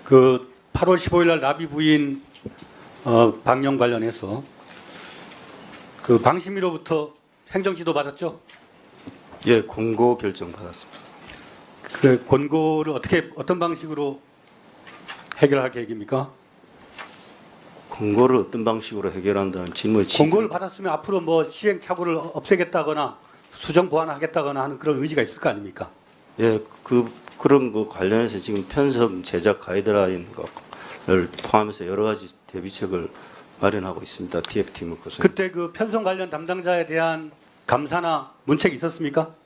그 8월 15일 날 나비 부인 방영 관련해서 그 방심위로부터 행정지도 받았죠? 예, 권고 결정 받았습니다. 그 권고를 어떤 방식으로 해결할 계획입니까? 권고를 어떤 방식으로 해결한다는 질문의 권고를 받았으면 앞으로 뭐 시행착오를 없애겠다거나 수정 보완하겠다거나 하는 그런 의지가 있을 거 아닙니까? 예, 그런 거 관련해서 지금 편성 제작 가이드라인을 포함해서 여러 가지 대비책을 마련하고 있습니다. TF팀을 구성. 그때 그 편성 관련 담당자에 대한 감사나 문책이 있었습니까?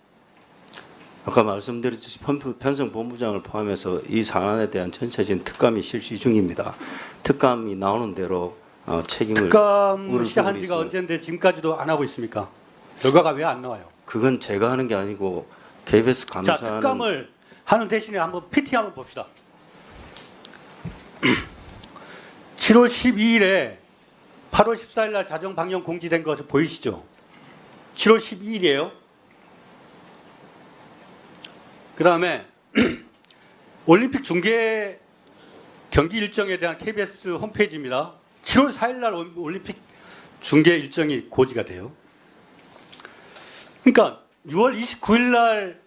아까 말씀드렸듯이 편성 본부장을 포함해서 이 사안에 대한 전체적인 특감이 실시 중입니다. 특감이 나오는 대로 책임을 특감을 시작한 지가 있습니다. 언제인데 지금까지도 안 하고 있습니까? 결과가 왜 안 나와요? 그건 제가 하는 게 아니고 KBS 자, 감사하는 특감을 하는 대신에 한번 PT 한번 봅시다. 7월 12일에 8월 14일 날 자정 방영 공지된 거 보이시죠? 7월 12일이에요. 그 다음에 올림픽 중계 경기 일정에 대한 KBS 홈페이지입니다. 7월 4일 날 올림픽 중계 일정이 고지가 돼요. 그러니까 6월 29일 날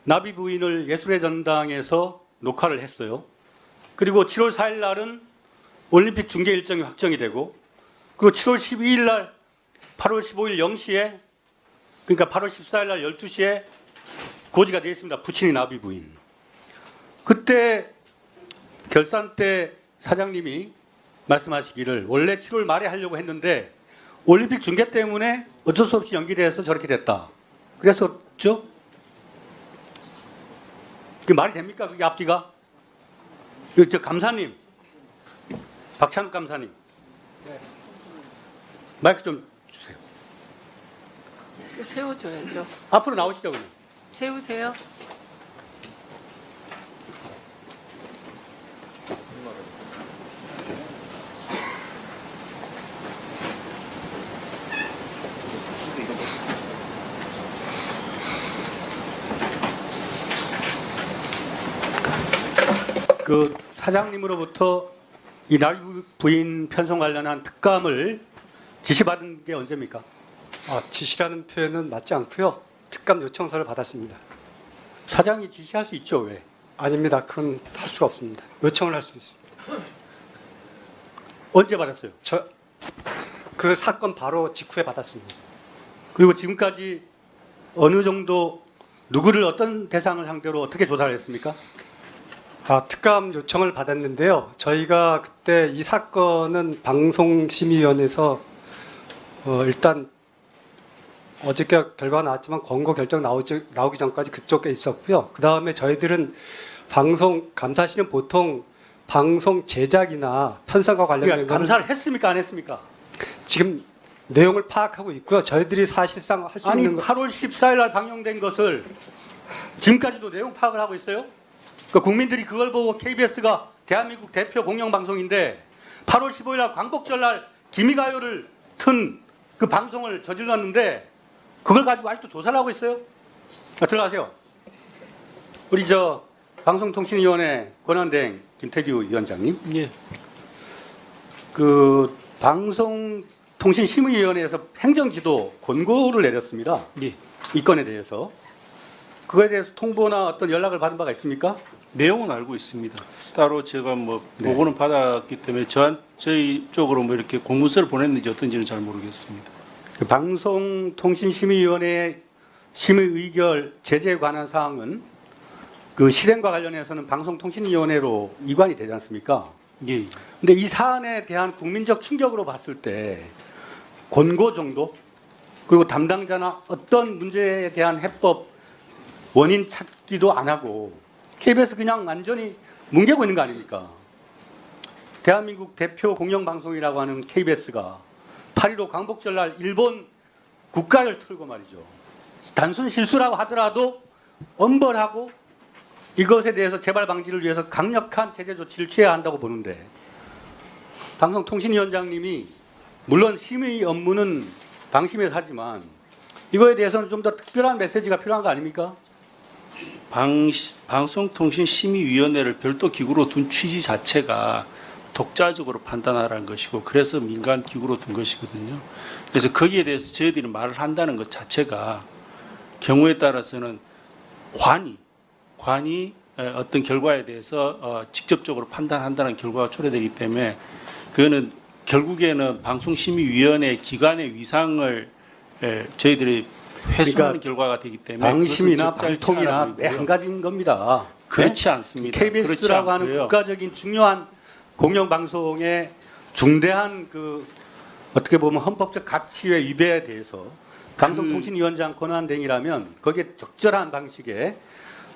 나비 부인을 예술의 전당에서 녹화를 했어요. 그리고 7월 4일 날은 올림픽 중계 일정이 확정이 되고, 그리고 7월 12일 날 8월 15일 0시에, 그러니까 8월 14일 날 12시에 고지가 되어 있습니다. 부친이 나비 부인. 그때 결산 때 사장님이 말씀하시기를 원래 7월 말에 하려고 했는데 올림픽 중계 때문에 어쩔 수 없이 연기돼서 저렇게 됐다. 그랬었죠? 그게 말이 됩니까? 그게 앞뒤가? 저 감사님, 박찬욱 감사님, 마이크 좀 주세요. 세워줘야죠. 앞으로 나오시죠 그냥. 세우세요. 그 사장님으로부터 이 나비 부인 편성 관련한 특감을 지시받은 게 언제입니까? 지시라는 표현은 맞지 않고요. 특감 요청서를 받았습니다. 사장이 지시할 수 있죠, 왜? 아닙니다. 그건 할 수가 없습니다. 요청을 할 수 있습니다. 언제 받았어요? 그 사건 바로 직후에 받았습니다. 그리고 지금까지 어느 정도 누구를 어떤 대상을 상대로 어떻게 조사를 했습니까? 특감 요청을 받았는데요. 저희가 그때 이 사건은 방송심의위원회에서 일단 어저께 결과가 나왔지만 권고 결정 나오기 전까지 그쪽에 있었고요. 그 다음에 저희들은 감사실은 보통 방송 제작이나 편성과 관련된 그러니까 거는 감사를 했습니까, 안 했습니까? 지금 내용을 파악하고 있고요. 저희들이 사실상 할 수 아니 있는 8월 14일 날 방영된 것을 지금까지도 내용 파악을 하고 있어요? 그러니까 국민들이 그걸 보고 KBS가 대한민국 대표 공영방송인데 8월 15일 날 광복절 날 기미가요를 튼 그 방송을 저질렀는데 그걸 가지고 아직도 조사를 하고 있어요? 들어가세요. 우리 방송통신위원회 권한대행 김태규 위원장님. 예. 그 방송통신심의위원회에서 행정지도 권고를 내렸습니다. 예. 이 건에 대해서. 그거에 대해서 통보나 어떤 연락을 받은 바가 있습니까? 내용은 알고 있습니다. 따로 제가 뭐 네. 보고는 받았기 때문에 저희 쪽으로 뭐 이렇게 공문서를 보냈는지 어떤지는 잘 모르겠습니다. 그 방송통신심의위원회 심의 의결 제재에 관한 사항은 그 실행과 관련해서는 방송통신위원회로 이관이 되지 않습니까? 예. 근데 이 사안에 대한 국민적 충격으로 봤을 때 권고 정도, 그리고 담당자나 어떤 문제에 대한 해법 원인 찾기도 안 하고 KBS 그냥 완전히 뭉개고 있는 거 아닙니까? 대한민국 대표 공영방송이라고 하는 KBS가 8.15 광복절날 일본 국가를 틀고 말이죠. 단순 실수라고 하더라도 엄벌하고 이것에 대해서 재발 방지를 위해서 강력한 제재 조치를 취해야 한다고 보는데, 방송통신위원장님이 물론 심의 업무는 방심에서 하지만 이거에 대해서는 좀 더 특별한 메시지가 필요한 거 아닙니까? 방송통신심의위원회를 별도 기구로 둔 취지 자체가 독자적으로 판단하라는 것이고 그래서 민간 기구로 둔 것이거든요. 그래서 거기에 대해서 저희들이 말을 한다는 것 자체가 경우에 따라서는 관이 어떤 결과에 대해서 직접적으로 판단한다는 결과가 초래되기 때문에 그거는 결국에는 방송심의위원회 기관의 위상을 저희들이 훼손하는 그러니까 결과가 되기 때문에 방심이나 그것은 적절치 방통이나 않아 매 한 보이고요. 가지인 겁니다. 그렇지 않습니다. 그렇지 KBS라고 하는 않고요. 국가적인 중요한 공영방송의 중대한 그 어떻게 보면 헌법적 가치의 위배에 대해서 방송통신위원장 권한대행이라면 거기에 적절한 방식의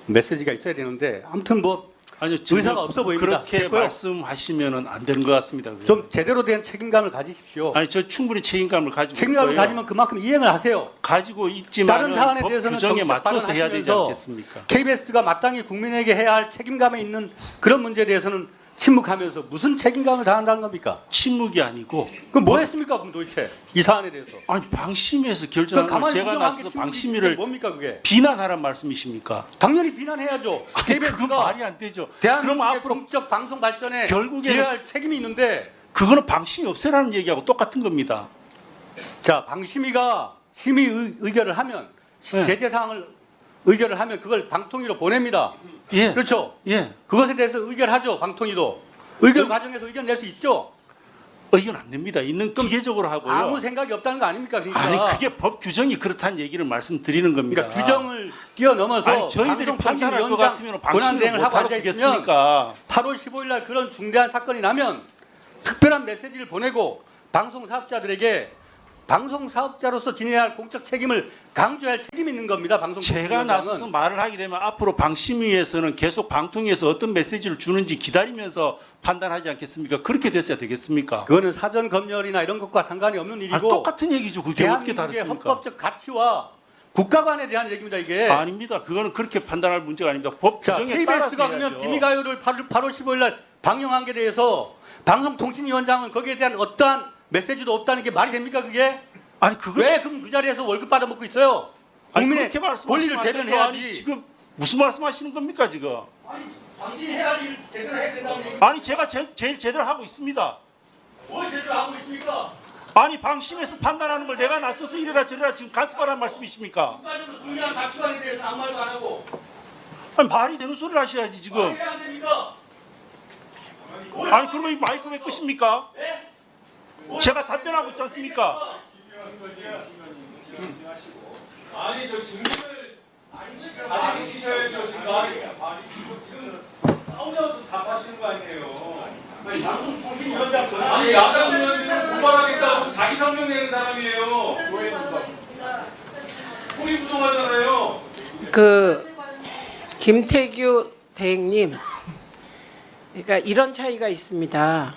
메시지가 있어야 되는데 아무튼 뭐 아니요, 의사가 없어 보입니다. 그렇게 됐고요. 말씀하시면은 안 되는 것 같습니다. 그거. 좀 제대로 된 책임감을 가지십시오. 아니 저 충분히 책임감을 가지고 책임감을 있고요. 가지면 그만큼 이행을 하세요. 가지고 있지만 다른 사안에 법 대해서는 규정에 정책 맞춰서 해야 되지 발언하시면서 않겠습니까? KBS가 마땅히 국민에게 해야 할 책임감에 있는 그런 문제에 대해서는 침묵하면서 무슨 책임감을 다한다는 겁니까? 침묵이 아니고 그럼 뭐 했습니까? 그럼 도대체 이 사안에 대해서. 아니 방심위에서 그러니까 결정한 걸 가만히 제가 구경한 나서서 게 침묵이지. 방심위를 뭡니까 그게? 비난하란 말씀이십니까? 당연히 비난해야죠. 그건 KBS가 말이 안 되죠. 그럼 대한민국의 앞으로 공적 방송 발전에 결국에는- 기여할 책임이 있는데 그거는 방심이 없애라는 얘기하고 똑같은 겁니다. 자 방심위가 심의 의결을 하면 네. 제재 사항을 의결을 하면 그걸 방통위로 보냅니다. 예, 그렇죠. 예, 그것에 대해서 의결하죠. 방통위도. 의결 과정에서 의견 낼 수 있죠. 의견 안 냅니다. 있는 기계적으로 하고요. 아무 생각이 없다는 거 아닙니까? 그러니까, 아니 그게 법 규정이 그렇다는 얘기를 말씀드리는 겁니다. 그러니까 규정을 뛰어넘어서 아니 저희들이 판단할 것 같으면 방심을 권한대행을 하고 못하러 앉아 있으면 되겠습니까? 8월 15일 날 그런 중대한 사건이 나면 특별한 메시지를 보내고 방송 사업자들에게 방송 사업자로서 지내야 할 공적 책임을 강조할 책임이 있는 겁니다. 방송 제가 나서서 말을 하게 되면 앞으로 방심위에서는 계속 방통위에서 어떤 메시지를 주는지 기다리면서 판단하지 않겠습니까? 그렇게 됐어야 되겠습니까? 그거는 사전 검열이나 이런 것과 상관이 없는 아, 일이고 똑같은 얘기죠. 그게 어떻게 대한민국의 다릅니까? 헌법적 가치와 국가관에 대한 얘기입니다. 이게. 아닙니다. 그거는 그렇게 판단할 문제가 아닙니다. 법 자, 규정에 따라서 KBS가 그러면 해야죠. 기미가요를 8월 15일 날 방영한 게 대해서 방송통신위원장은 거기에 대한 어떠한 메시지도 없다는 게 말이 됩니까 그게? 아니 그걸 왜 그럼 그 자리에서 월급 받아 먹고 있어요? 아니, 국민의 그렇게 말씀하시면 권리를 안 되죠. 대변해야지. 아니, 지금 무슨 말씀하시는 겁니까 지금? 당신이 해야 할 일 제대로 해야 된다는 얘기. 아니 제가 제일 제대로 하고 있습니다. 뭘 제대로 하고 있습니까? 아니 방심해서 판단하는 걸 내가 나서서 이래라 저래라 지금 간섭하라는 말씀이십니까? 국가적으로 중요한 가치관에 대해서 아무 말도 안 하고 아니 말이 되는 소리를 하셔야지 지금. 왜안 됩니까? 아니 그러면 이 마이크 왜 끄십니까? 제가 답변하고 있지 않습니까? 아니 저 질문을 자제시키셔야죠. 지금 싸우자마자 답하시는 거 아니에요. 방송통신위원장 전화 아니 야당 의원들은 고발하겠다고 자기 성명 내는 사람이에요. 통이 부정하잖아요. 그 김태규 대행님, 그러니까 이런 차이가 있습니다.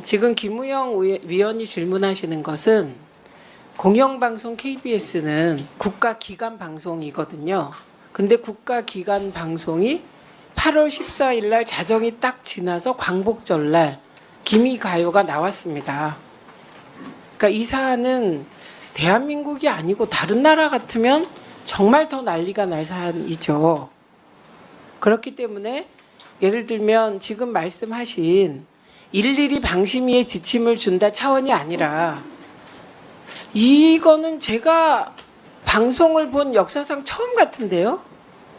지금 김우영 위원이 질문하시는 것은 공영방송 KBS는 국가기관 방송이거든요. 근데 국가기관 방송이 8월 14일 날 자정이 딱 지나서 광복절 날 기미가요가 나왔습니다. 그러니까 이 사안은 대한민국이 아니고 다른 나라 같으면 정말 더 난리가 날 사안이죠. 그렇기 때문에 예를 들면 지금 말씀하신 일일이 방심위에 지침을 준다 차원이 아니라 이거는 제가 방송을 본 역사상 처음 같은데요.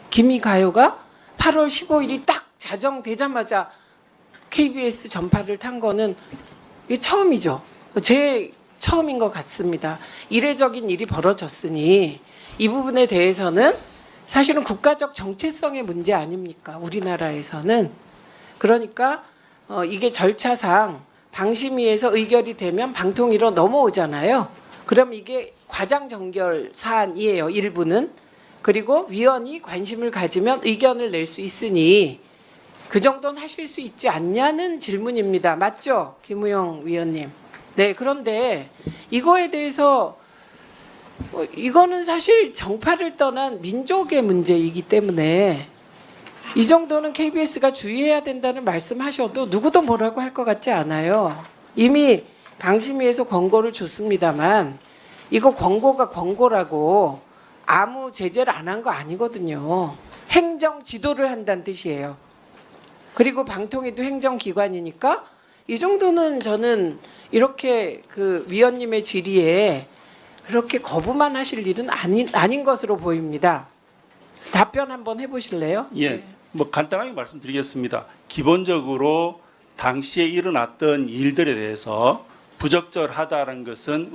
기미가요가 8월 15일이 딱 자정되자마자 KBS 전파를 탄 거는 이게 처음이죠. 제 처음인 것 같습니다. 이례적인 일이 벌어졌으니 이 부분에 대해서는 사실은 국가적 정체성의 문제 아닙니까? 우리나라에서는. 그러니까 이게 절차상 방심위에서 의결이 되면 방통위로 넘어오잖아요. 그럼 이게 과장정결 사안이에요. 일부는. 그리고 위원이 관심을 가지면 의견을 낼 수 있으니 그 정도는 하실 수 있지 않냐는 질문입니다. 맞죠? 김우영 위원님. 네, 그런데 이거에 대해서 이거는 사실 정파를 떠난 민족의 문제이기 때문에 이 정도는 KBS가 주의해야 된다는 말씀하셔도 누구도 뭐라고 할 것 같지 않아요. 이미 방심위에서 권고를 줬습니다만 이거 권고가 권고라고 아무 제재를 안 한 거 아니거든요. 행정 지도를 한다는 뜻이에요. 그리고 방통위도 행정기관이니까 이 정도는 저는 이렇게 그 위원님의 질의에 그렇게 거부만 하실 일은 아닌 것으로 보입니다. 답변 한번 해보실래요? 예, 뭐 간단하게 말씀드리겠습니다. 기본적으로 당시에 일어났던 일들에 대해서 부적절하다는 것은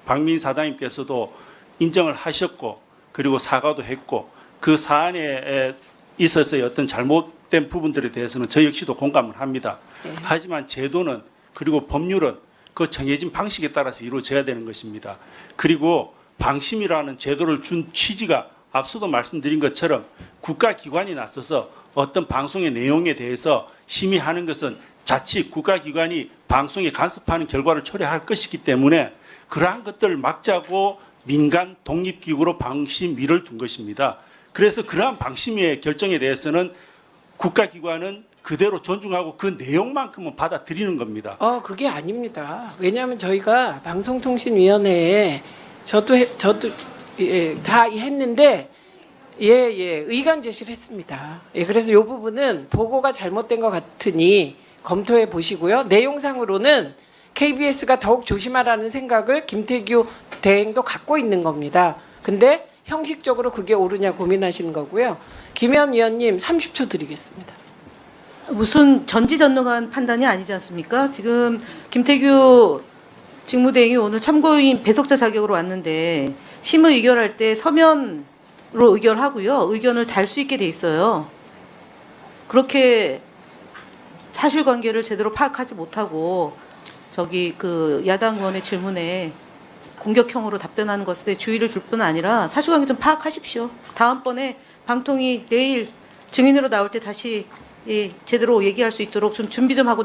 박민 사장님께서도 인정을 하셨고 그리고 사과도 했고 그 사안에 있어서의 어떤 잘못된 부분들에 대해서는 저 역시도 공감을 합니다. 네. 하지만 제도는 그리고 법률은 그 정해진 방식에 따라서 이루어져야 되는 것입니다. 그리고 방심이라는 제도를 준 취지가 앞서도 말씀드린 것처럼 국가기관이 나서서 어떤 방송의 내용에 대해서 심의하는 것은 자칫 국가기관이 방송에 간섭하는 결과를 초래할 것이기 때문에 그러한 것들을 막자고 민간 독립기구로 방심위를 둔 것입니다. 그래서 그러한 방심위의 결정에 대해서는 국가기관은 그대로 존중하고 그 내용만큼은 받아들이는 겁니다. 그게 아닙니다. 왜냐하면 저희가 방송통신위원회에 저도 다 했는데 의견 제시를 했습니다. 그래서 이 부분은 보고가 잘못된 것 같으니 검토해 보시고요. 내용상으로는 KBS가 더욱 조심하라는 생각을 김태규 대행도 갖고 있는 겁니다. 근데 형식적으로 그게 옳으냐 고민하시는 거고요. 김현 의원님 30초 드리겠습니다. 무슨 전지전능한 판단이 아니지 않습니까? 지금 김태규 직무대행이 오늘 참고인 배석자 자격으로 왔는데 심의 의결할 때 서면으로 의결하고요. 의견을 달 수 있게 돼 있어요. 그렇게 사실관계를 제대로 파악하지 못하고 그 야당 의원의 질문에 공격형으로 답변하는 것에 주의를 줄 뿐 아니라 사실관계 좀 파악하십시오. 다음번에 방통위 내일 증인으로 나올 때 다시 제대로 얘기할 수 있도록 좀 준비 좀 하고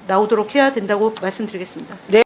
나오도록 해야 된다고 말씀드리겠습니다. 네.